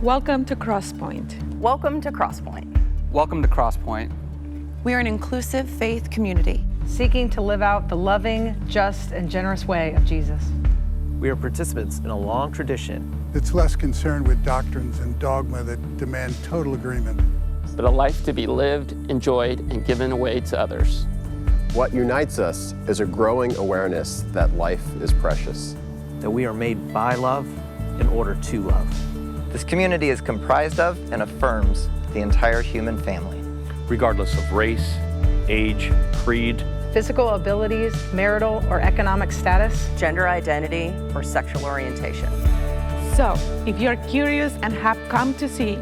Welcome to Crosspointe. Welcome to Crosspointe. Welcome to Crosspointe. We are an inclusive faith community seeking to live out the loving, just, and generous way of Jesus. We are participants in a long tradition that's less concerned with doctrines and dogma that demand total agreement, but a life to be lived, enjoyed, and given away to others. What unites us is a growing awareness that life is precious. That we are made by love in order to love. This community is comprised of and affirms the entire human family. Regardless of race, age, creed, physical abilities, marital or economic status, gender identity, or sexual orientation. So, if you're curious and have come to see,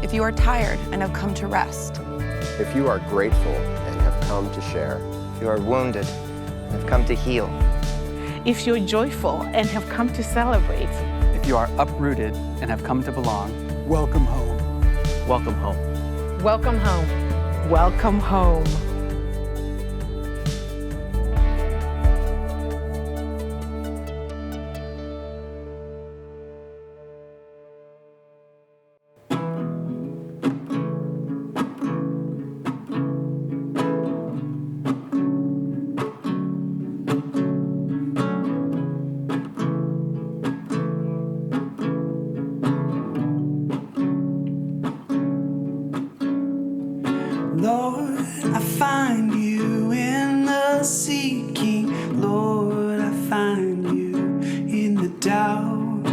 if you are tired and have come to rest, if you are grateful and have come to share, if you are wounded and have come to heal, if you're joyful and have come to celebrate, if you are uprooted and have come to belong, welcome home. Welcome home. Welcome home. Welcome home. Lord, I find you in the seeking. Lord, I find you in the doubt.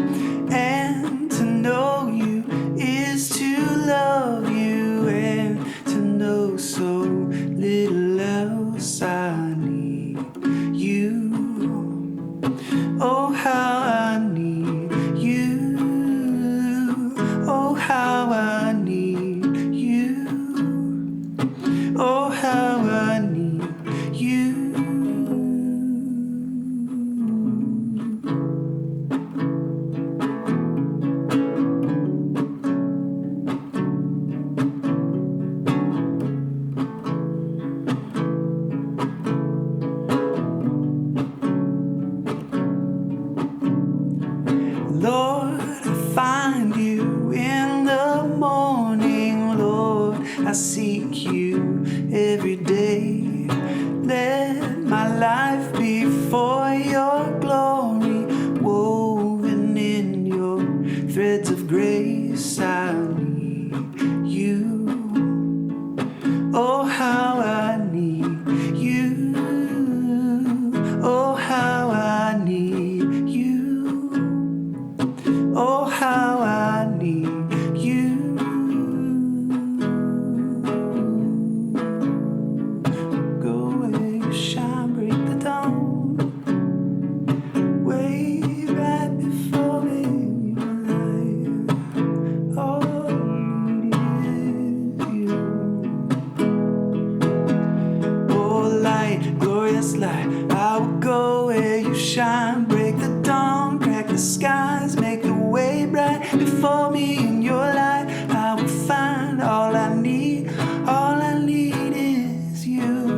And to know you is to love you, and to know so little else. I need you. Oh, how I need you. Oh, how I need you. Oh, how I need you. Lord, I find you in the morning. Lord, I seek you every day. Let my life be for your glory, woven in your threads of grace. I need you. Oh, how I need you. Oh, how I need you. Oh, how I need you. Go where you shine, break the dawn. Way right before me, light. All I need is you. Oh, light, glorious light, I will go where you shine, break the dawn, crack the skies, make the way bright before me in your light. I will find all I need is you.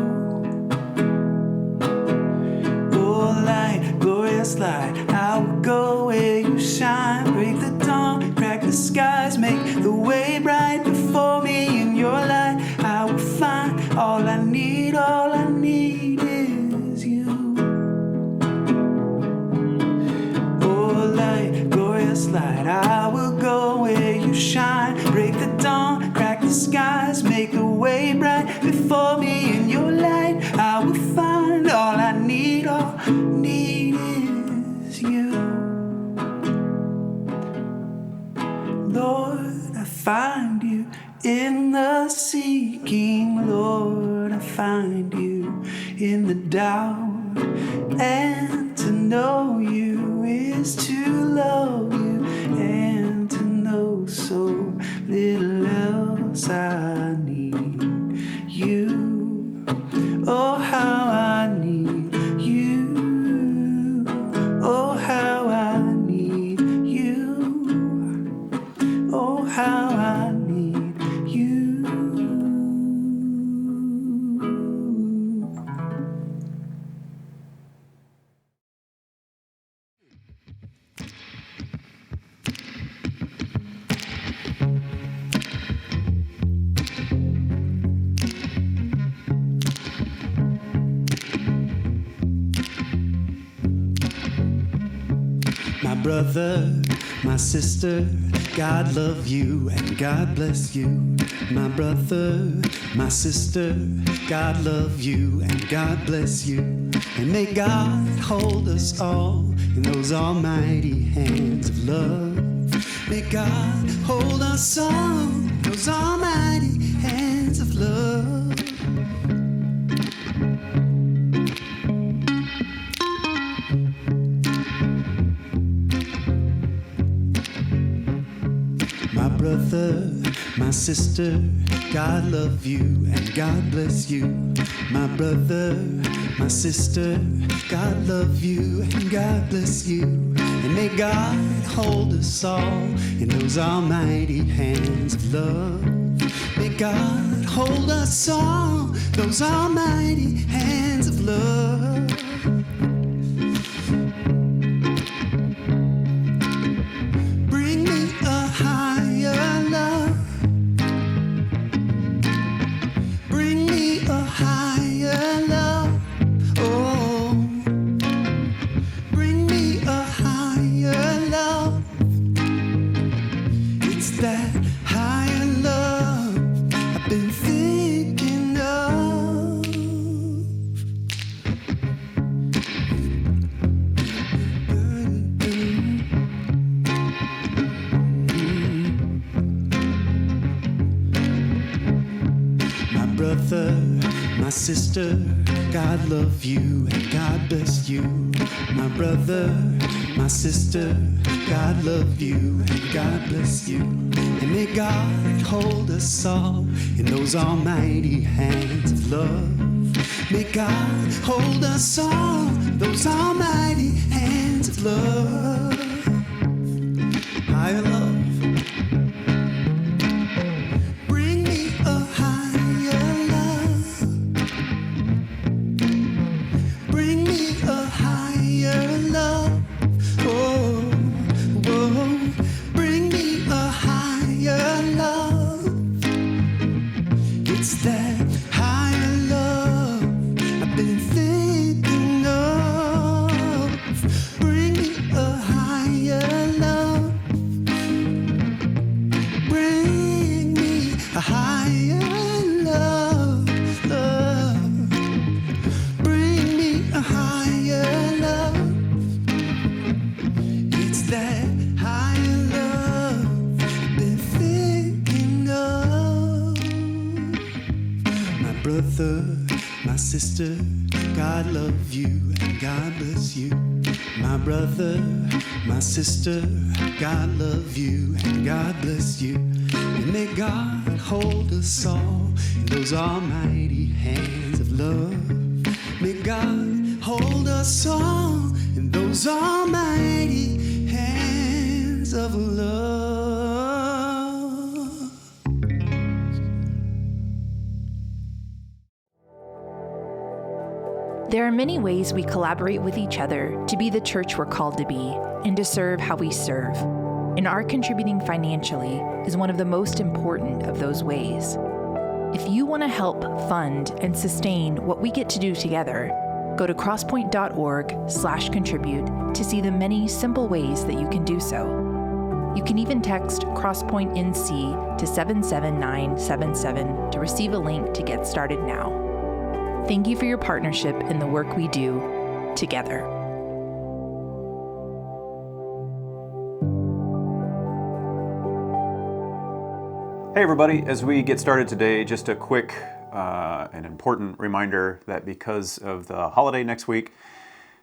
Oh, light, glorious light, I will go where you shine, break the dawn, crack the skies, make the way bright before me in your light. I will find all I need is you. Oh, light, glorious light, I will go where you shine, break the dawn, crack the skies, make the way bright before me in your light. I will find all I need is you. Lord, I find you in the seeking. Lord, I find you in the doubt. And to know you is to love you, and to know so little else. I need you. Oh, how I need you. Oh, how I need you. Oh, how I need you. brother, my sister, God love you and God bless you. My brother, my sister, God love you and God bless you. And may God hold us all in those almighty hands of love. May God hold us all in those almighty hands of love. My brother, my sister, God love you and God bless you. My brother, my sister, God love you and God bless you. And may God hold us all in those almighty hands of love. May God hold us all, those almighty hands of love. Bring me a higher love. Bring me a higher love. Oh, bring me a higher love. It's that higher love I've been thinking of. My brother, my sister, God love you and God bless you. My brother, my sister, God love you and God bless you. And may God hold us all in those almighty hands of love. May God hold us all in those almighty hands of love. Higher love. Bring me a higher love. Bring me a higher love. Oh, whoa. Bring me a higher love. It's that higher love I've been thinking of. Bring me a higher love. Bring me a higher love, love. Bring me a higher love. It's that higher love I've been thinking of. My brother, my sister, God love you and God bless you. My brother, my sister, God love you and God bless you. And may God hold us all in those almighty hands of love. May God hold us all in those almighty hands of love. There are many ways we collaborate with each other to be the church we're called to be and to serve how we serve. And our contributing financially is one of the most important of those ways. If you want to help fund and sustain what we get to do together, go to crosspoint.org/contribute to see the many simple ways that you can do so. You can even text crosspointenc to 77977 to receive a link to get started now. Thank you for your partnership in the work we do together. Hey everybody, as we get started today, just a quick and important reminder that because of the holiday next week,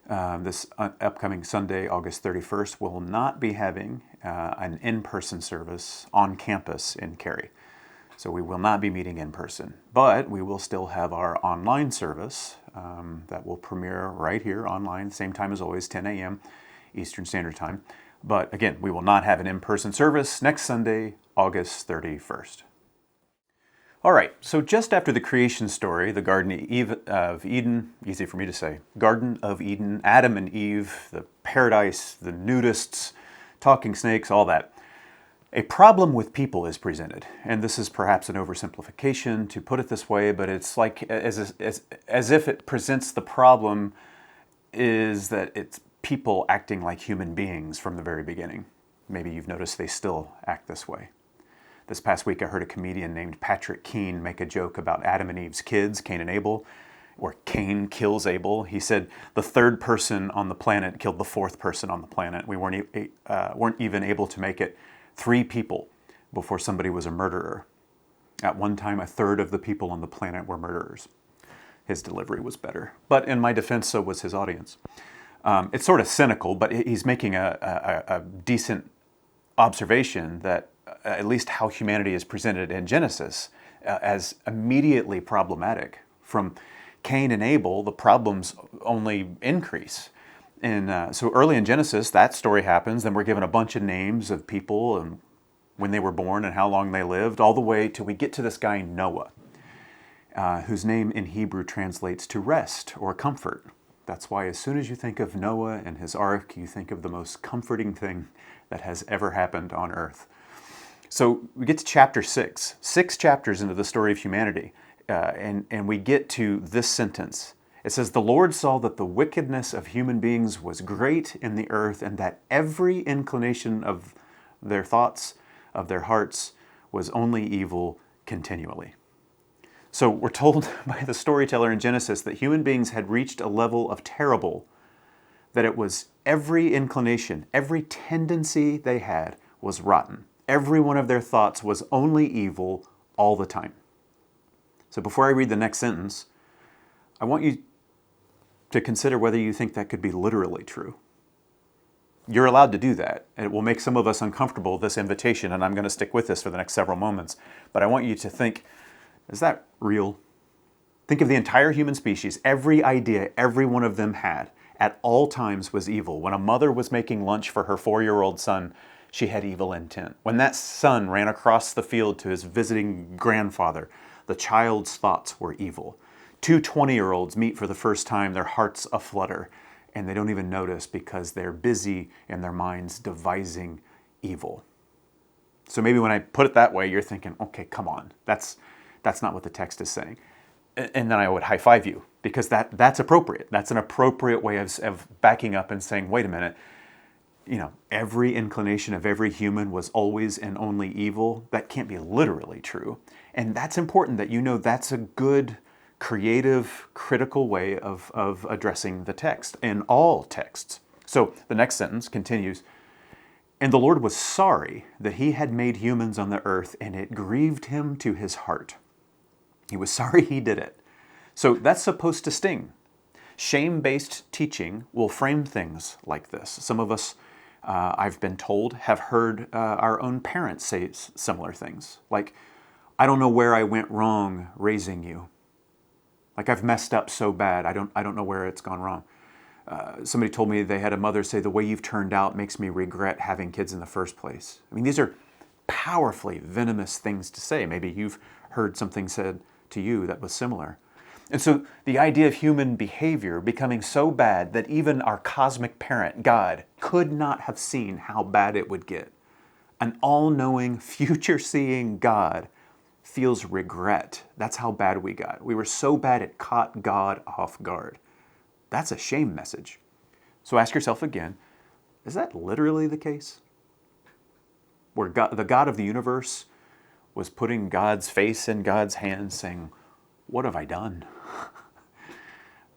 this upcoming Sunday, August 31st, we'll not be having an in-person service on campus in Cary. So we will not be meeting in person, but we will still have our online service that will premiere right here online, same time as always, 10 a.m. Eastern Standard Time. But again, we will not have an in-person service next Sunday, August 31st. All right, so just after the creation story, the Garden of Eden, easy for me to say, Garden of Eden, Adam and Eve, the paradise, the nudists, talking snakes, all that, a problem with people is presented. And this is perhaps an oversimplification to put it this way, but it's like as if it presents the problem is that it's people acting like human beings from the very beginning. Maybe you've noticed they still act this way. This past week I heard a comedian named Patrick Keane make a joke about Adam and Eve's kids, Cain and Abel, or Cain kills Abel. He said the third person on the planet killed the fourth person on the planet. We weren't even able to make it 3 people before somebody was a murderer. At one time, a third of the people on the planet were murderers. His delivery was better. But in my defense, so was his audience. It's sort of cynical, but he's making a decent observation that at least how humanity is presented in Genesis as immediately problematic. From Cain and Abel, the problems only increase. And so early in Genesis, that story happens. Then we're given a bunch of names of people and when they were born and how long they lived, all the way till we get to this guy Noah, whose name in Hebrew translates to rest or comfort. That's why as soon as you think of Noah and his ark, you think of the most comforting thing that has ever happened on earth. So we get to chapter 6, 6 chapters into the story of humanity, and we get to this sentence. It says, "The Lord saw that the wickedness of human beings was great in the earth, and that every inclination of their thoughts, of their hearts, was only evil continually." So we're told by the storyteller in Genesis that human beings had reached a level of terrible, that it was every inclination, every tendency they had was rotten. Every one of their thoughts was only evil all the time. So before I read the next sentence, I want you to consider whether you think that could be literally true. You're allowed to do that, and it will make some of us uncomfortable, this invitation, and I'm going to stick with this for the next several moments. But I want you to think, is that real? Think of the entire human species. Every idea every one of them had at all times was evil. When a mother was making lunch for her 4-year-old son, she had evil intent. When that son ran across the field to his visiting grandfather, the child's thoughts were evil. 2 20-year-olds meet for the first time, their hearts aflutter, and they don't even notice because they're busy in their minds devising evil. So maybe when I put it that way, you're thinking, okay, come on, that's not what the text is saying. And then I would high-five you, because that's appropriate. That's an appropriate way of backing up and saying, wait a minute, every inclination of every human was always and only evil. That can't be literally true. And that's important that you know that's a good, creative, critical way of addressing the text in all texts. So the next sentence continues, "And the Lord was sorry that he had made humans on the earth, and it grieved him to his heart." He was sorry he did it. So that's supposed to sting. Shame-based teaching will frame things like this. Some of us, I've been told, have heard our own parents say similar things. Like, "I don't know where I went wrong raising you." Like, "I've messed up so bad, I don't know where it's gone wrong." Somebody told me they had a mother say, "The way you've turned out makes me regret having kids in the first place." I mean, these are powerfully venomous things to say. Maybe you've heard something said to you that was similar. And so the idea of human behavior becoming so bad that even our cosmic parent, God, could not have seen how bad it would get. An all-knowing, future-seeing God feels regret. That's how bad we got. We were so bad it caught God off guard. That's a shame message. So ask yourself again, is that literally the case? Where God, the God of the universe, was putting God's face in God's hands saying, "What have I done?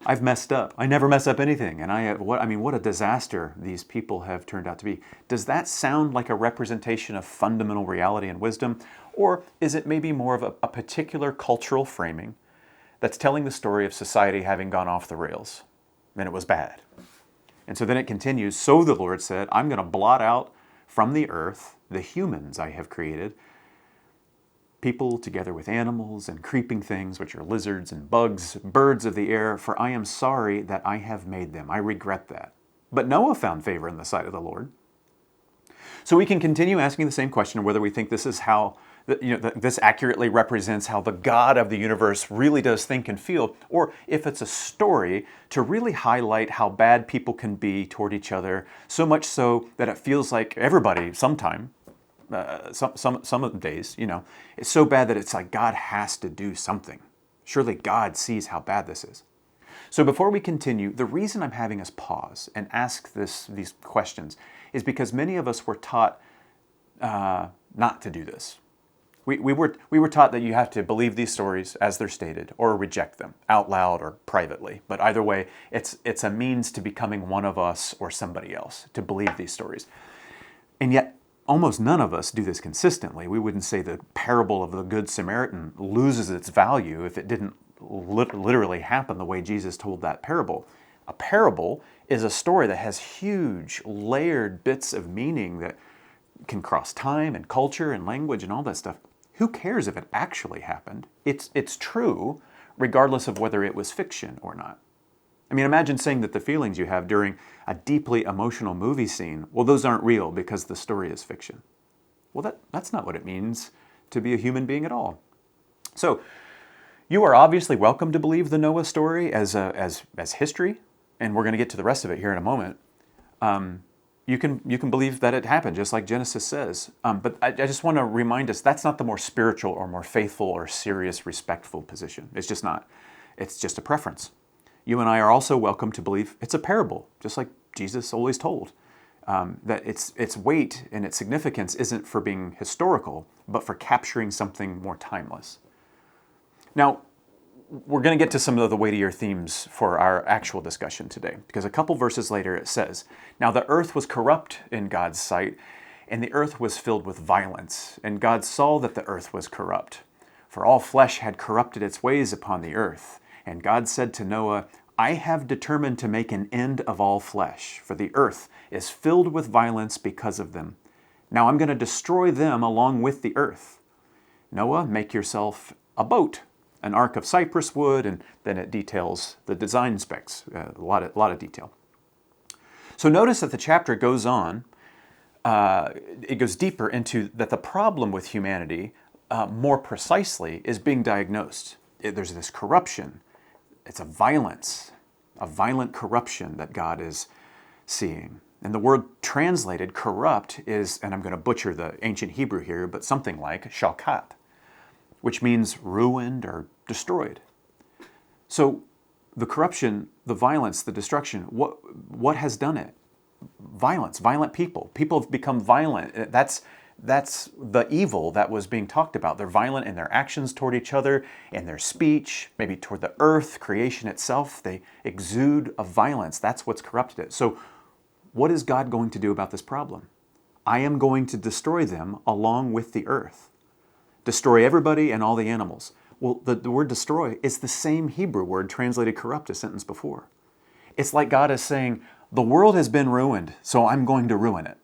I've messed up. I never mess up anything. And what a disaster these people have turned out to be." Does that sound like a representation of fundamental reality and wisdom? Or is it maybe more of a particular cultural framing that's telling the story of society having gone off the rails? And it was bad. And so then it continues, "So the Lord said, I'm going to blot out from the earth the humans I have created, people together with animals and creeping things, which are lizards and bugs, birds of the air, for I am sorry that I have made them. I regret that." But Noah found favor in the sight of the Lord. So we can continue asking the same question of whether we think this is how, this accurately represents how the God of the universe really does think and feel, or if it's a story to really highlight how bad people can be toward each other, so much so that it feels like everybody sometime, some of the days, it's so bad that it's like God has to do something. Surely God sees how bad this is. So before we continue, the reason I'm having us pause and ask these questions is because many of us were taught not to do this. We were taught that you have to believe these stories as they're stated or reject them out loud or privately. But either way, it's a means to becoming one of us or somebody else, to believe these stories. And yet, almost none of us do this consistently. We wouldn't say the parable of the Good Samaritan loses its value if it didn't literally happen the way Jesus told that parable. A parable is a story that has huge layered bits of meaning that can cross time and culture and language and all that stuff. Who cares if it actually happened? It's true regardless of whether it was fiction or not. I mean, imagine saying that the feelings you have during a deeply emotional movie scene, well, those aren't real because the story is fiction. Well, that's not what it means to be a human being at all. So, you are obviously welcome to believe the Noah story as history, and we're going to get to the rest of it here in a moment. You can believe that it happened, just like Genesis says. But I just want to remind us, that's not the more spiritual or more faithful or serious, respectful position. It's just not. It's just a preference. You and I are also welcome to believe it's a parable, just like Jesus always told. That its weight and its significance isn't for being historical, but for capturing something more timeless. Now, we're going to get to some of the weightier themes for our actual discussion today, because a couple verses later it says, "Now the earth was corrupt in God's sight, and the earth was filled with violence. And God saw that the earth was corrupt, for all flesh had corrupted its ways upon the earth. And God said to Noah, I have determined to make an end of all flesh, for the earth is filled with violence because of them. Now I'm going to destroy them along with the earth. Noah, make yourself a boat, an ark of cypress wood," and then it details the design specs, a lot of detail. So notice that the chapter goes on, it goes deeper into that the problem with humanity, more precisely, is being diagnosed. There's this corruption. It's a violent corruption that God is seeing. And the word translated corrupt is, and I'm going to butcher the ancient Hebrew here, but something like shalkat, which means ruined or destroyed. So the corruption, the violence, the destruction, what has done it? Violence, violent people. People have become violent. That's the evil that was being talked about. They're violent in their actions toward each other, in their speech, maybe toward the earth, creation itself. They exude a violence. That's what's corrupted it. So what is God going to do about this problem? I am going to destroy them along with the earth. Destroy everybody and all the animals. Well, the word destroy is the same Hebrew word translated corrupt a sentence before. It's like God is saying, the world has been ruined, so I'm going to ruin it.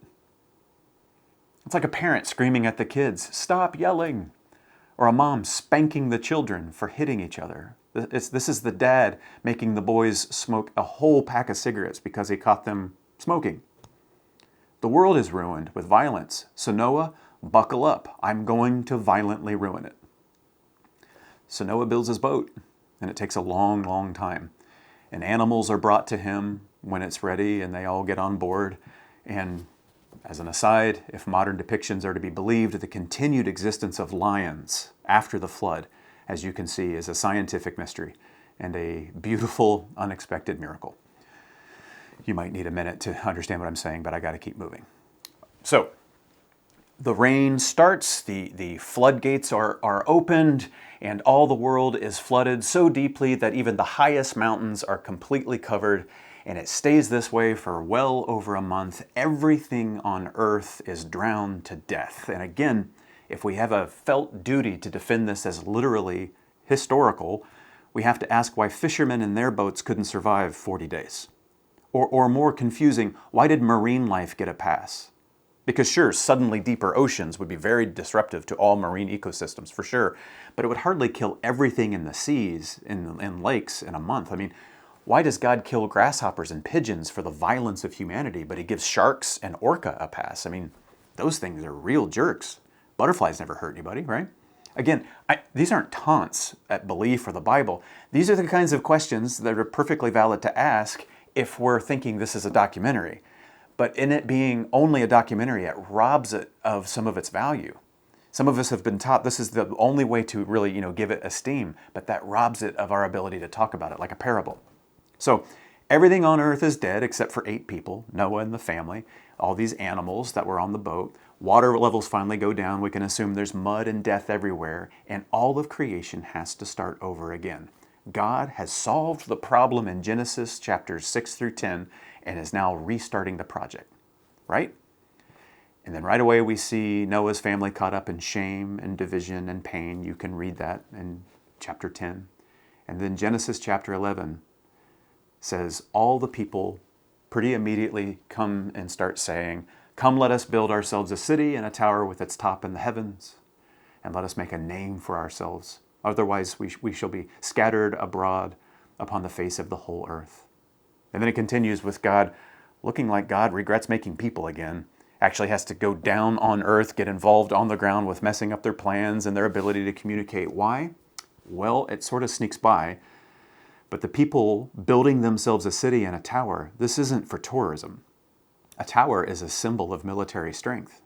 It's like a parent screaming at the kids, stop yelling, or a mom spanking the children for hitting each other. This is the dad making the boys smoke a whole pack of cigarettes because he caught them smoking. The world is ruined with violence, so Noah, buckle up. I'm going to violently ruin it. So Noah builds his boat, and it takes a long, long time. And animals are brought to him when it's ready, and they all get on board. And as an aside, if modern depictions are to be believed, the continued existence of lions after the flood, as you can see, is a scientific mystery and a beautiful, unexpected miracle. You might need a minute to understand what I'm saying, but I got to keep moving. So, the rain starts, the floodgates are opened, and all the world is flooded so deeply that even the highest mountains are completely covered, and it stays this way for well over a month. Everything on earth is drowned to death. And again, if we have a felt duty to defend this as literally historical, we have to ask why fishermen in their boats couldn't survive 40 days. Or more confusing, why did marine life get a pass? Because sure, suddenly deeper oceans would be very disruptive to all marine ecosystems, for sure, but it would hardly kill everything in the seas, in lakes, in a month. I mean, why does God kill grasshoppers and pigeons for the violence of humanity, but he gives sharks and orca a pass? I mean, those things are real jerks. Butterflies never hurt anybody, right? Again, these aren't taunts at belief or the Bible. These are the kinds of questions that are perfectly valid to ask if we're thinking this is a documentary. But in it being only a documentary, it robs it of some of its value. Some of us have been taught this is the only way to really, give it esteem, but that robs it of our ability to talk about it like a parable. So everything on earth is dead except for 8 people, Noah and the family, all these animals that were on the boat. Water levels finally go down. We can assume there's mud and death everywhere, and all of creation has to start over again. God has solved the problem in Genesis chapters 6 through 10 and is now restarting the project, right? And then right away we see Noah's family caught up in shame and division and pain. You can read that in chapter 10. And then Genesis chapter 11 says all the people pretty immediately come and start saying, "Come, let us build ourselves a city and a tower with its top in the heavens, and let us make a name for ourselves. Otherwise we shall be scattered abroad upon the face of the whole earth." And then it continues with God looking like God regrets making people again, actually has to go down on earth, get involved on the ground with messing up their plans and their ability to communicate. Why? Well, it sort of sneaks by. But the people building themselves a city and a tower, this isn't for tourism. A tower is a symbol of military strength.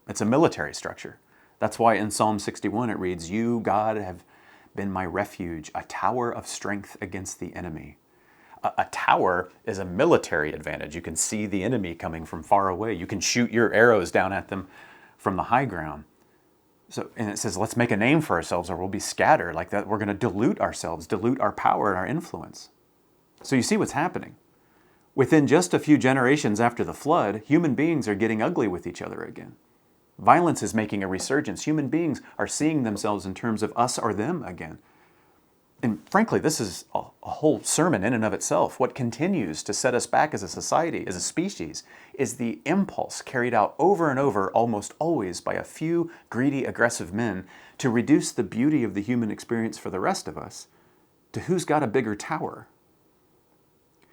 It's a military structure. That's why in Psalm 61 it reads, "You, God, have been my refuge, a tower of strength against the enemy." A tower is a military advantage. You can see the enemy coming from far away. You can shoot your arrows down at them from the high ground. And it says, let's make a name for ourselves or we'll be scattered. Like that, we're going to dilute ourselves, dilute our power and our influence. So you see what's happening. Within just a few generations after the flood, human beings are getting ugly with each other again. Violence is making a resurgence. Human beings are seeing themselves in terms of us or them again. And frankly, this is a whole sermon in and of itself. What continues to set us back as a society, as a species, is the impulse carried out over and over, almost always by a few greedy, aggressive men, to reduce the beauty of the human experience for the rest of us to who's got a bigger tower.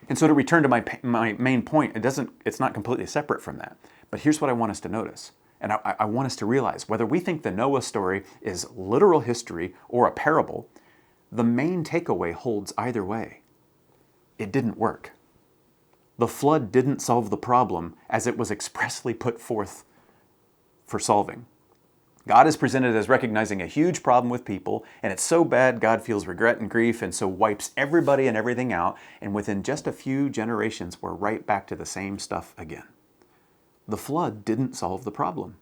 And so to return to my main point, it's not completely separate from that. But here's what I want us to notice. And I want us to realize, whether we think the Noah story is literal history or a parable, the main takeaway holds either way. It didn't work. The flood didn't solve the problem as it was expressly put forth for solving. God is presented as recognizing a huge problem with people, and it's so bad God feels regret and grief and so wipes everybody and everything out, and within just a few generations we're right back to the same stuff again. The flood didn't solve the problem.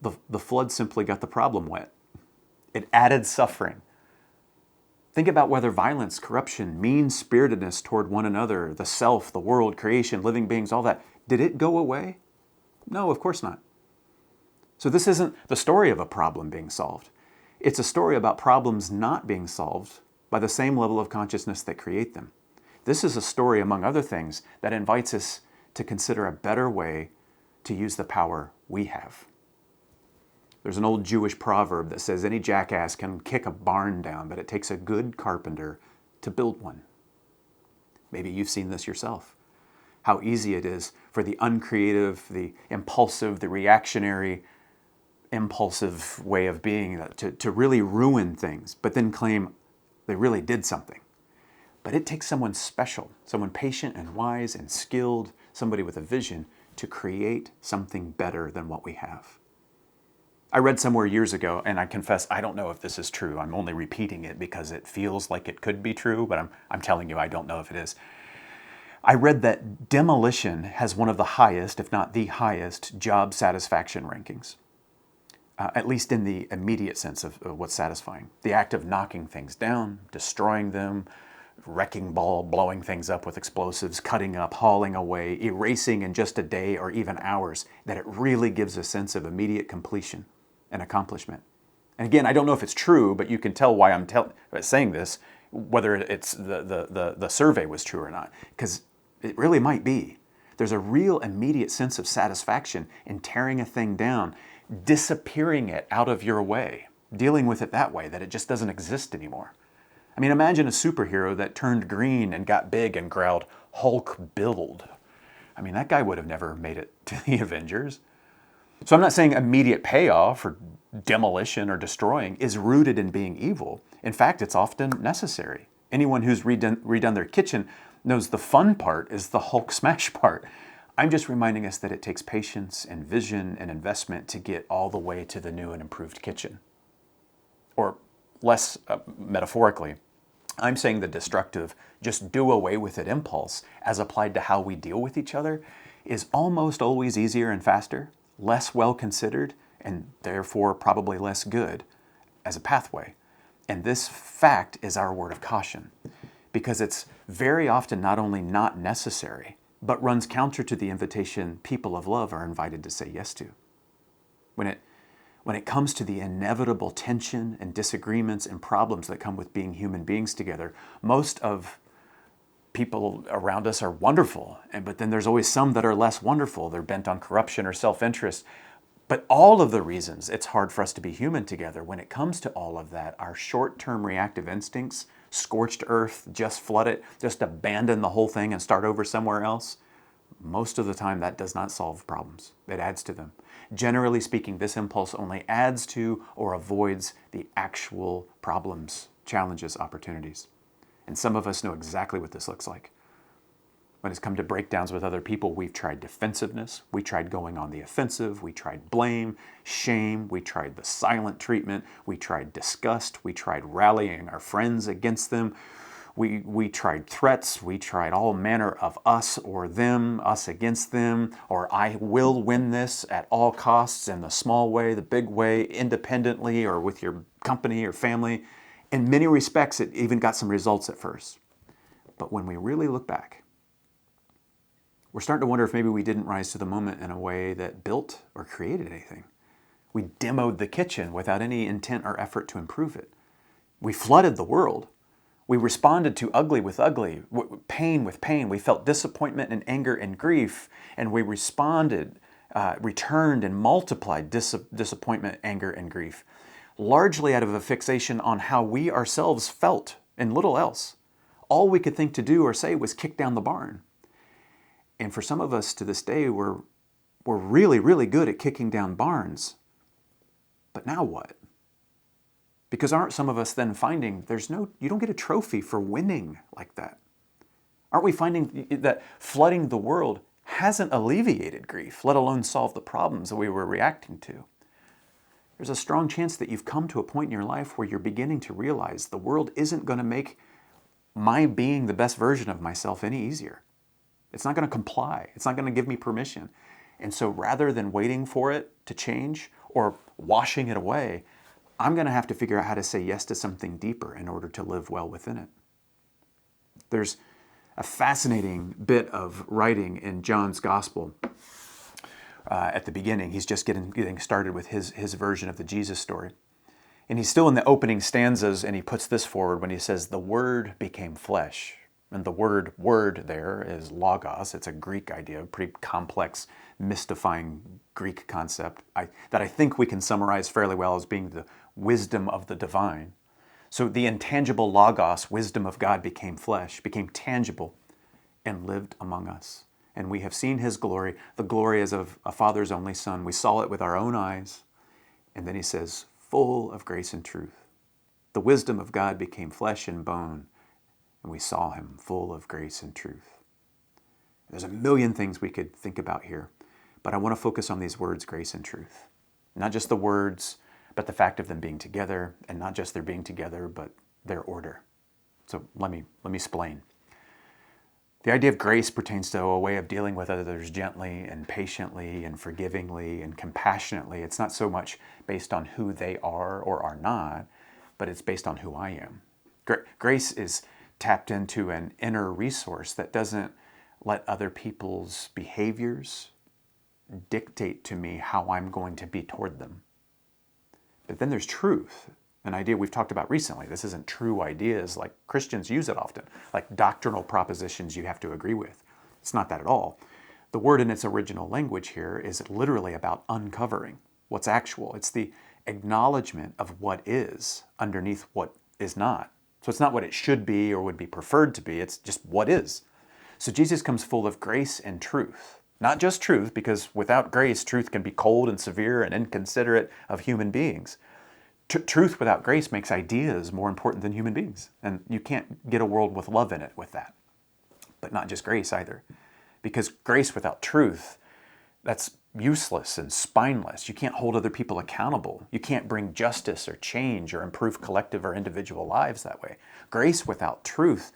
The flood simply got the problem wet. It added suffering. Think about whether violence, corruption, mean-spiritedness toward one another, the self, the world, creation, living beings, all that, did it go away? No, of course not. So this isn't the story of a problem being solved. It's a story about problems not being solved by the same level of consciousness that create them. This is a story, among other things, that invites us to consider a better way to use the power we have. There's an old Jewish proverb that says any jackass can kick a barn down, but it takes a good carpenter to build one. Maybe you've seen this yourself. How easy it is for the uncreative, the impulsive, the reactionary, impulsive way of being to really ruin things, but then claim they really did something. But it takes someone special, someone patient and wise and skilled, somebody with a vision to create something better than what we have. I read somewhere years ago, and I confess I don't know if this is true. I'm only repeating it because it feels like it could be true, but I'm telling you I don't know if it is. I read that demolition has one of the highest, if not the highest, job satisfaction rankings, at least in the immediate sense of what's satisfying. The act of knocking things down, destroying them, wrecking ball, blowing things up with explosives, cutting up, hauling away, erasing in just a day or even hours, that it really gives a sense of immediate completion and accomplishment. And again, I don't know if it's true, but you can tell why I'm saying this, whether it's the survey was true or not, because it really might be. There's a real immediate sense of satisfaction in tearing a thing down, disappearing it out of your way, dealing with it that way, that it just doesn't exist anymore. I mean, imagine a superhero that turned green and got big and growled, "Hulk build." I mean, that guy would have never made it to the Avengers. So I'm not saying immediate payoff or demolition or destroying is rooted in being evil. In fact, it's often necessary. Anyone who's redone their kitchen knows the fun part is the Hulk smash part. I'm just reminding us that it takes patience and vision and investment to get all the way to the new and improved kitchen. Or less metaphorically, I'm saying the destructive, just do away with it impulse, as applied to how we deal with each other, is almost always easier and faster, less well considered, and therefore probably less good as a pathway. And this fact is our word of caution, because it's very often not only not necessary, but runs counter to the invitation people of love are invited to say yes to. When it comes to the inevitable tension and disagreements and problems that come with being human beings together, most of people around us are wonderful, but then there's always some that are less wonderful. They're bent on corruption or self-interest. But all of the reasons it's hard for us to be human together, when it comes to all of that, our short-term reactive instincts, scorched earth, just flood it, just abandon the whole thing and start over somewhere else, most of the time that does not solve problems. It adds to them. Generally speaking, this impulse only adds to or avoids the actual problems, challenges, opportunities. And some of us know exactly what this looks like. When it's come to breakdowns with other people, we've tried defensiveness, we tried going on the offensive, we tried blame, shame, we tried the silent treatment, we tried disgust, we tried rallying our friends against them, we tried threats, we tried all manner of us or them, us against them, or I will win this at all costs, in the small way, the big way, independently, or with your company or family. In many respects, it even got some results at first. But when we really look back, we're starting to wonder if maybe we didn't rise to the moment in a way that built or created anything. We demoed the kitchen without any intent or effort to improve it. We flooded the world. We responded to ugly with ugly, pain with pain. We felt disappointment and anger and grief, and we responded, returned and multiplied disappointment, anger, and grief, largely out of a fixation on how we ourselves felt and little else. All we could think to do or say was kick down the barn. And for some of us to this day, we're really, really good at kicking down barns. But now what? Because aren't some of us then finding you don't get a trophy for winning like that? Aren't we finding that flooding the world hasn't alleviated grief, let alone solved the problems that we were reacting to? There's a strong chance that you've come to a point in your life where you're beginning to realize the world isn't going to make my being the best version of myself any easier. It's not going to comply. It's not going to give me permission. And so rather than waiting for it to change or washing it away, I'm going to have to figure out how to say yes to something deeper in order to live well within it. There's a fascinating bit of writing in John's Gospel. At the beginning, he's just getting started with his version of the Jesus story. And he's still in the opening stanzas, and he puts this forward when he says, "The Word became flesh." And the word there is logos. It's a Greek idea, a pretty complex, mystifying Greek concept that I think we can summarize fairly well as being the wisdom of the divine. So the intangible logos, wisdom of God, became flesh, became tangible, and lived among us. And we have seen his glory, the glory as of a Father's only Son. We saw it with our own eyes. And then he says, full of grace and truth. The wisdom of God became flesh and bone, and we saw him full of grace and truth. There's a million things we could think about here, but I want to focus on these words, grace and truth. Not just the words, but the fact of them being together, and not just their being together, but their order. So let me explain. The idea of grace pertains to a way of dealing with others gently and patiently and forgivingly and compassionately. It's not so much based on who they are or are not, but it's based on who I am. Grace is tapped into an inner resource that doesn't let other people's behaviors dictate to me how I'm going to be toward them. But then there's truth, an idea we've talked about recently. This isn't true ideas like Christians use it often, like doctrinal propositions you have to agree with. It's not that at all. The word in its original language here is literally about uncovering what's actual. It's the acknowledgement of what is underneath what is not. So it's not what it should be or would be preferred to be, it's just what is. So Jesus comes full of grace and truth. Not just truth, because without grace, truth can be cold and severe and inconsiderate of human beings. Truth without grace makes ideas more important than human beings. And you can't get a world with love in it with that. But not just grace either. Because grace without truth, that's useless and spineless. You can't hold other people accountable. You can't bring justice or change or improve collective or individual lives that way. Grace without truth,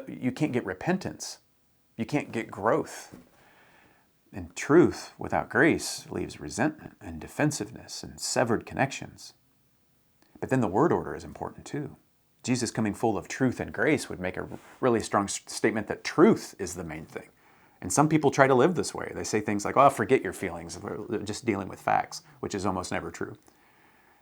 you can't get repentance. You can't get growth. And truth without grace leaves resentment and defensiveness and severed connections. But then the word order is important too. Jesus coming full of truth and grace would make a really strong statement that truth is the main thing. And some people try to live this way. They say things like, oh, forget your feelings. We're just dealing with facts, which is almost never true.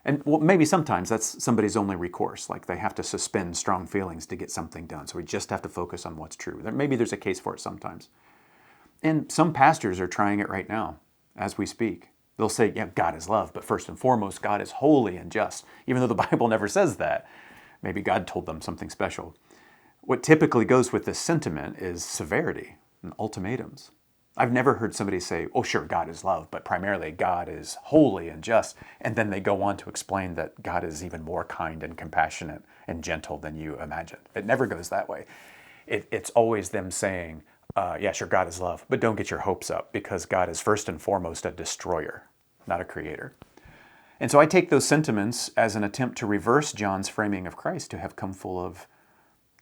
And well, maybe sometimes that's somebody's only recourse, like they have to suspend strong feelings to get something done. So we just have to focus on what's true. Maybe there's a case for it sometimes. And some pastors are trying it right now as we speak. They'll say, yeah, God is love, but first and foremost, God is holy and just, even though the Bible never says that. Maybe God told them something special. What typically goes with this sentiment is severity and ultimatums. I've never heard somebody say, oh, sure, God is love, but primarily God is holy and just. And then they go on to explain that God is even more kind and compassionate and gentle than you imagined. It never goes that way. It's always them saying, yeah, sure, God is love, but don't get your hopes up because God is first and foremost a destroyer, not a creator. And so I take those sentiments as an attempt to reverse John's framing of Christ to have come full of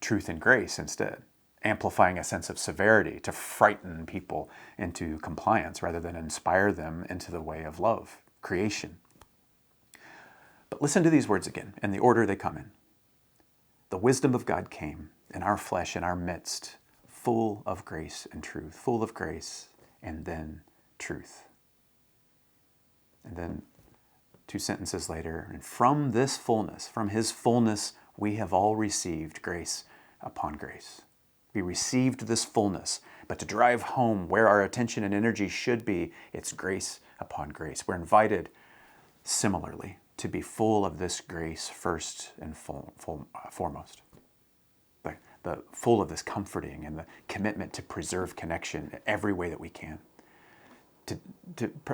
truth and grace instead, amplifying a sense of severity to frighten people into compliance rather than inspire them into the way of love, creation. But listen to these words again in the order they come in. The wisdom of God came in our flesh, in our midst, full of grace and truth, full of grace and then truth. And then 2 sentences later, and from this fullness, from his fullness, we have all received grace upon grace. We received this fullness, but to drive home where our attention and energy should be, it's grace upon grace. We're invited similarly to be full of this grace first and foremost. The full of this comforting and the commitment to preserve connection in every way that we can.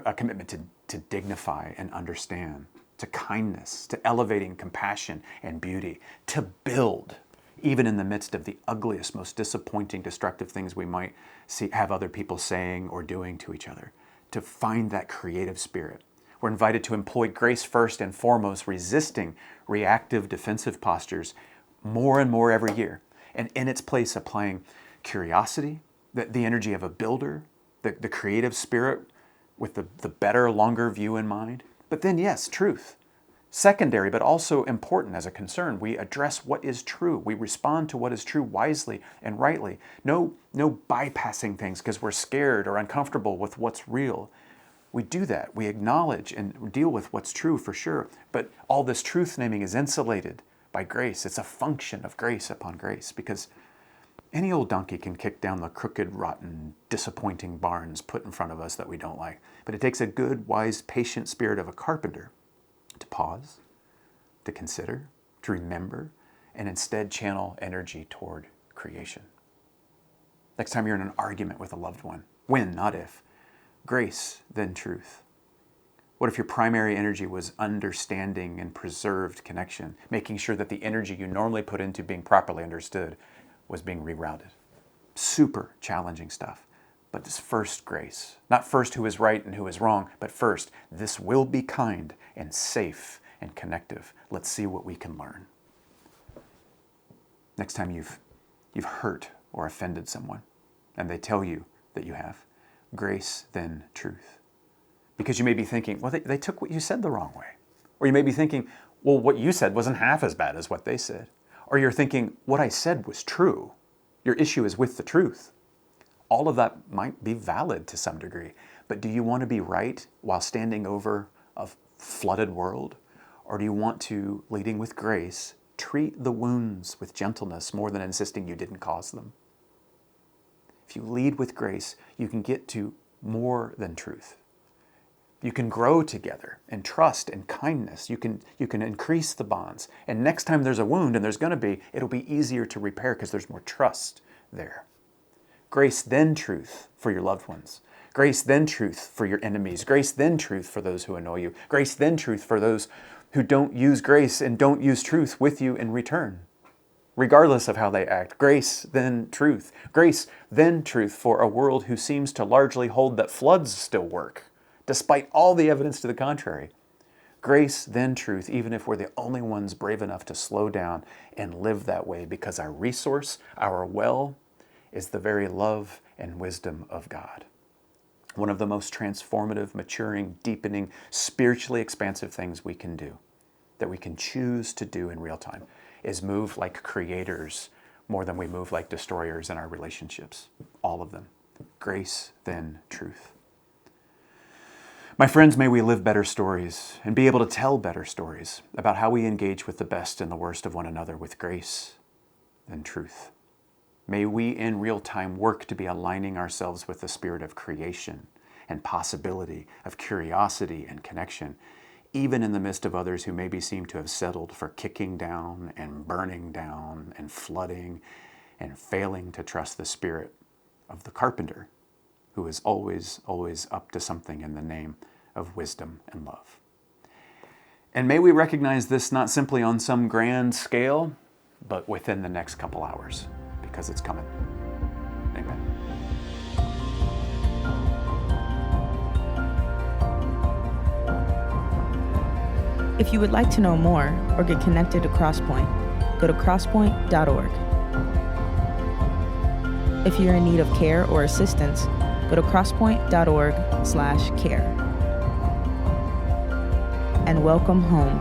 A commitment to dignify and understand, to kindness, to elevating compassion and beauty, to build, even in the midst of the ugliest, most disappointing, destructive things we might have other people saying or doing to each other, to find that creative spirit. We're invited to employ grace first and foremost, resisting reactive, defensive postures more and more every year, and in its place applying curiosity, the energy of a builder, the creative spirit with the better, longer view in mind. But then, yes, truth. Secondary, but also important as a concern. We address what is true. We respond to what is true wisely and rightly. No bypassing things because we're scared or uncomfortable with what's real. We do that. We acknowledge and deal with what's true for sure. But all this truth naming is insulated by grace. It's a function of grace upon grace because any old donkey can kick down the crooked, rotten, disappointing barns put in front of us that we don't like. But it takes a good, wise, patient spirit of a carpenter to pause, to consider, to remember, and instead channel energy toward creation. Next time you're in an argument with a loved one, when, not if, grace, then truth. What if your primary energy was understanding and preserved connection, making sure that the energy you normally put into being properly understood was being rerouted? Super challenging stuff. But this first grace, not first who is right and who is wrong, but first, this will be kind and safe and connective. Let's see what we can learn. Next time you've hurt or offended someone and they tell you that you have, grace, then truth. Because you may be thinking, well, they took what you said the wrong way. Or you may be thinking, well, what you said wasn't half as bad as what they said. Or you're thinking, what I said was true. Your issue is with the truth. All of that might be valid to some degree. But do you want to be right while standing over a flooded world? Or do you want to, leading with grace, treat the wounds with gentleness more than insisting you didn't cause them? If you lead with grace, you can get to more than truth. You can grow together in trust and kindness. You can increase the bonds. And next time there's a wound, and there's going to be, it'll be easier to repair because there's more trust there. Grace, then truth for your loved ones. Grace, then truth for your enemies. Grace, then truth for those who annoy you. Grace, then truth for those who don't use grace and don't use truth with you in return, regardless of how they act. Grace, then truth. Grace, then truth for a world who seems to largely hold that floods still work, despite all the evidence to the contrary. Grace, then truth, even if we're the only ones brave enough to slow down and live that way, because our resource, our well, is the very love and wisdom of God. One of the most transformative, maturing, deepening, spiritually expansive things we can do, that we can choose to do in real time, is move like creators more than we move like destroyers in our relationships. All of them. Grace, then truth. My friends, may we live better stories and be able to tell better stories about how we engage with the best and the worst of one another with grace and truth. May we in real time work to be aligning ourselves with the spirit of creation and possibility, of curiosity and connection, even in the midst of others who maybe seem to have settled for kicking down and burning down and flooding and failing to trust the spirit of the carpenter, who is always, always up to something in the name of wisdom and love. And may we recognize this not simply on some grand scale, but within the next couple hours, because it's coming. Amen. If you would like to know more or get connected to Crosspointe, go to crosspoint.org. If you're in need of care or assistance, go to crosspoint.org/care. And welcome home.